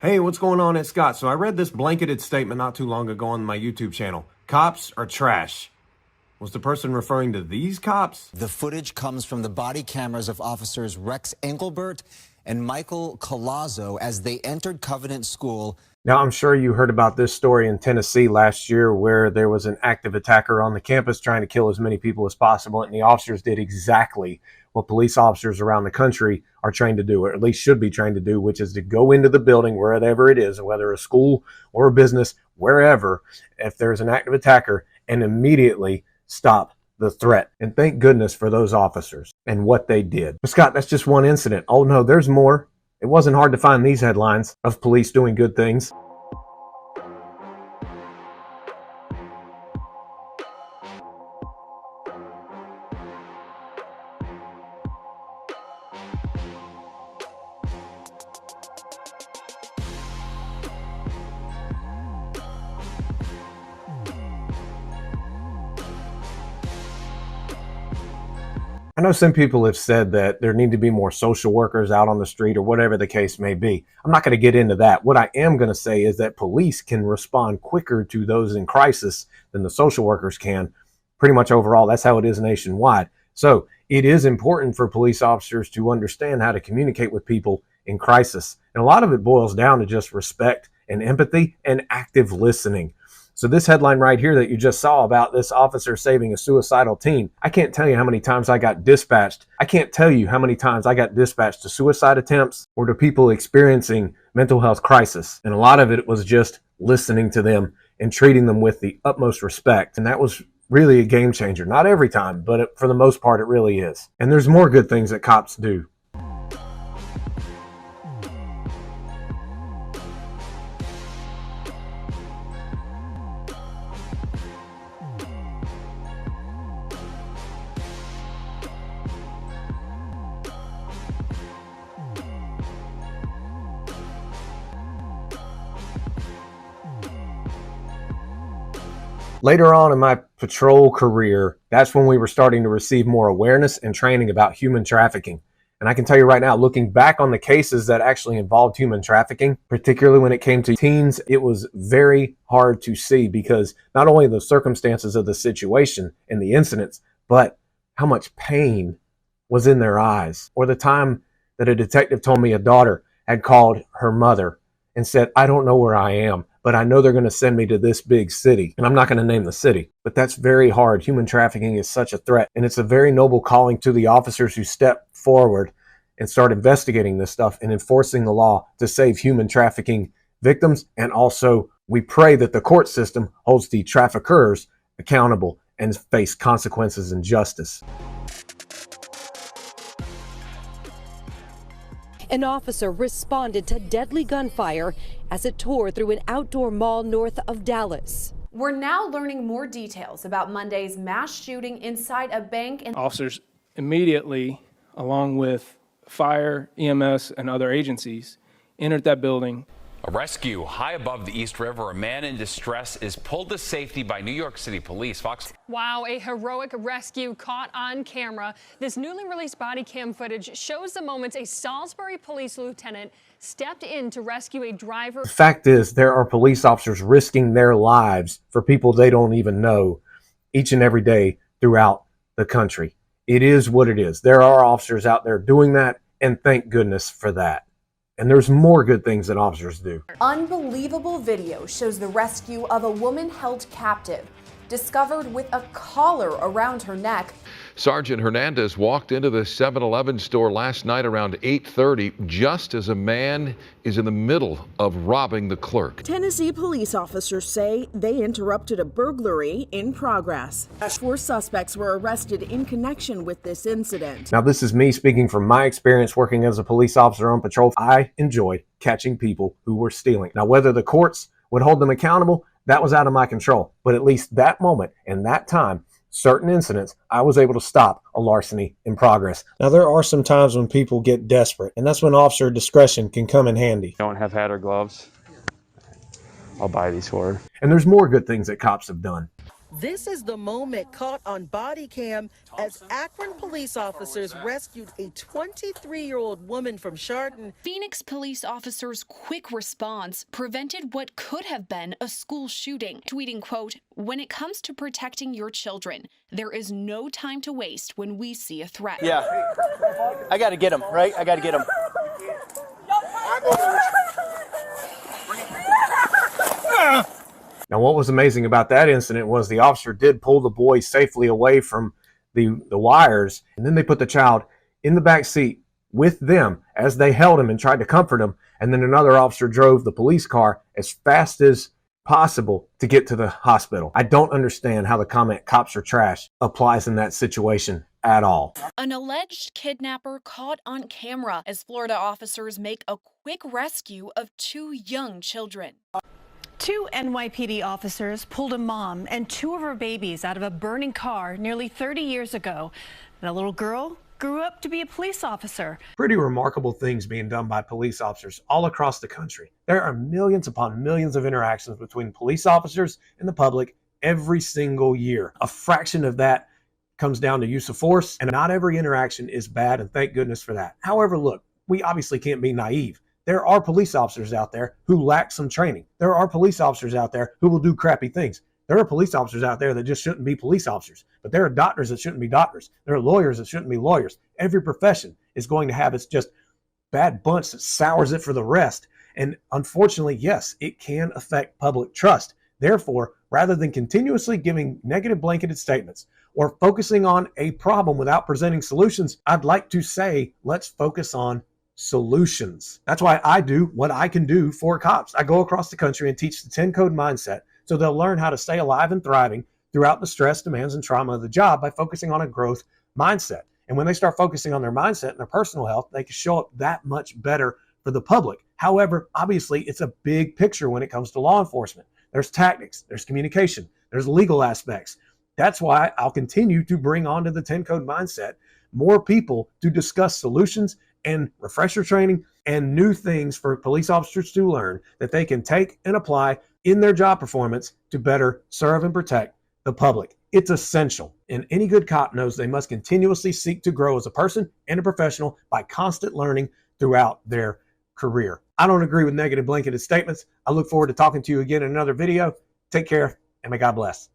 Hey, what's going on? It's Scott. So I read this blanketed statement not too long ago on my YouTube channel. Cops are trash. Was the person referring to these cops? The footage comes from the body cameras of officers Rex Engelbert and Michael Colazzo as they entered Covenant School. Now, I'm sure you heard about this story in Tennessee last year where there was an active attacker on the campus trying to kill as many people as possible, and the officers did exactly what police officers around the country are trained to do, or at least should be trained to do, which is to go into the building, wherever it is, whether a school or a business, wherever, if there's an active attacker, and immediately stop the threat. And thank goodness for those officers and what they did. But Scott, that's just one incident. Oh no, there's more. It wasn't hard to find these headlines of police doing good things. I know some people have said that there need to be more social workers out on the street or whatever the case may be. I'm not going to get into that. What I am going to say is that police can respond quicker to those in crisis than the social workers can. Pretty much overall, that's how it is nationwide. So it is important for police officers to understand how to communicate with people in crisis. And a lot of it boils down to just respect and empathy and active listening. So this headline right here that you just saw about this officer saving a suicidal teen, I can't tell you how many times I got dispatched. I can't tell you how many times I got dispatched to suicide attempts or to people experiencing mental health crisis. And a lot of it was just listening to them and treating them with the utmost respect. And that was really a game changer. Not every time, but for the most part, it really is. And there's more good things that cops do. Later on in my patrol career, that's when we were starting to receive more awareness and training about human trafficking. And I can tell you right now, looking back on the cases that actually involved human trafficking, particularly when it came to teens, it was very hard to see because not only the circumstances of the situation and the incidents, but how much pain was in their eyes. Or the time that a detective told me a daughter had called her mother and said, "I don't know where I am, but I know they're going to send me to this big city." And I'm not going to name the city, but that's very hard. Human trafficking is such a threat. And it's a very noble calling to the officers who step forward and start investigating this stuff and enforcing the law to save human trafficking victims. And also, we pray that the court system holds the traffickers accountable and face consequences and justice. An officer responded to deadly gunfire as it tore through an outdoor mall north of Dallas. We're now learning more details about Monday's mass shooting inside a bank. Officers immediately, along with fire, EMS, and other agencies, entered that building. A rescue high above the East River. A man in distress is pulled to safety by New York City police. Fox. Wow, a heroic rescue caught on camera. This newly released body cam footage shows the moments a Salisbury police lieutenant stepped in to rescue a driver. The fact is, there are police officers risking their lives for people they don't even know each and every day throughout the country. It is what it is. There are officers out there doing that, and thank goodness for that. And there's more good things that officers do. Unbelievable video shows the rescue of a woman held captive, discovered with a collar around her neck. Sergeant Hernandez walked into the 7-Eleven store last night around 8:30, just as a man is in the middle of robbing the clerk. Tennessee police officers say they interrupted a burglary in progress. 4 suspects were arrested in connection with this incident. Now, this is me speaking from my experience working as a police officer on patrol. I enjoyed catching people who were stealing. Now, whether the courts would hold them accountable, that was out of my control. But at least that moment and that time, certain incidents, I was able to stop a larceny in progress. Now, there are some times when people get desperate, and that's when officer discretion can come in handy. Don't have hat or gloves. I'll buy these for her. And there's more good things that cops have done. This is the moment caught on body cam as Akron police officers rescued a 23-year-old woman from Chardon. Phoenix police officers' quick response prevented what could have been a school shooting, tweeting, quote, "When it comes to protecting your children, there is no time to waste when we see a threat." Yeah, I got to get him, right? I got to get him. Now, what was amazing about that incident was the officer did pull the boy safely away from the wires, and then they put the child in the back seat with them as they held him and tried to comfort him, and then another officer drove the police car as fast as possible to get to the hospital. I don't understand how the comment "cops are trash" applies in that situation at all. An alleged kidnapper caught on camera as Florida officers make a quick rescue of 2 young children. 2 NYPD officers pulled a mom and 2 of her babies out of a burning car nearly 30 years ago. The little girl grew up to be a police officer. Pretty remarkable things being done by police officers all across the country. There are millions upon millions of interactions between police officers and the public every single year. A fraction of that comes down to use of force, and not every interaction is bad, and thank goodness for that. However, look, we obviously can't be naive. There are police officers out there who lack some training. There are police officers out there who will do crappy things. There are police officers out there that just shouldn't be police officers. But there are doctors that shouldn't be doctors. There are lawyers that shouldn't be lawyers. Every profession is going to have its just bad bunch that sours it for the rest. And unfortunately, yes, it can affect public trust. Therefore, rather than continuously giving negative blanketed statements or focusing on a problem without presenting solutions, I'd like to say, let's focus on solutions. That's why I do what I can do for cops. I go across the country and teach the 10 code mindset so they'll learn how to stay alive and thriving throughout the stress, demands, and trauma of the job by focusing on a growth mindset. And when they start focusing on their mindset and their personal health, they can show up that much better for the public. However, obviously, it's a big picture when it comes to law enforcement. There's tactics, there's communication, there's legal aspects. That's why I'll continue to bring onto the 10 code mindset more people to discuss solutions and refresher training and new things for police officers to learn that they can take and apply in their job performance to better serve and protect the public. It's essential, and any good cop knows they must continuously seek to grow as a person and a professional by constant learning throughout their career. I don't agree with negative blanketed statements. I look forward to talking to you again in another video. Take care, and may God bless.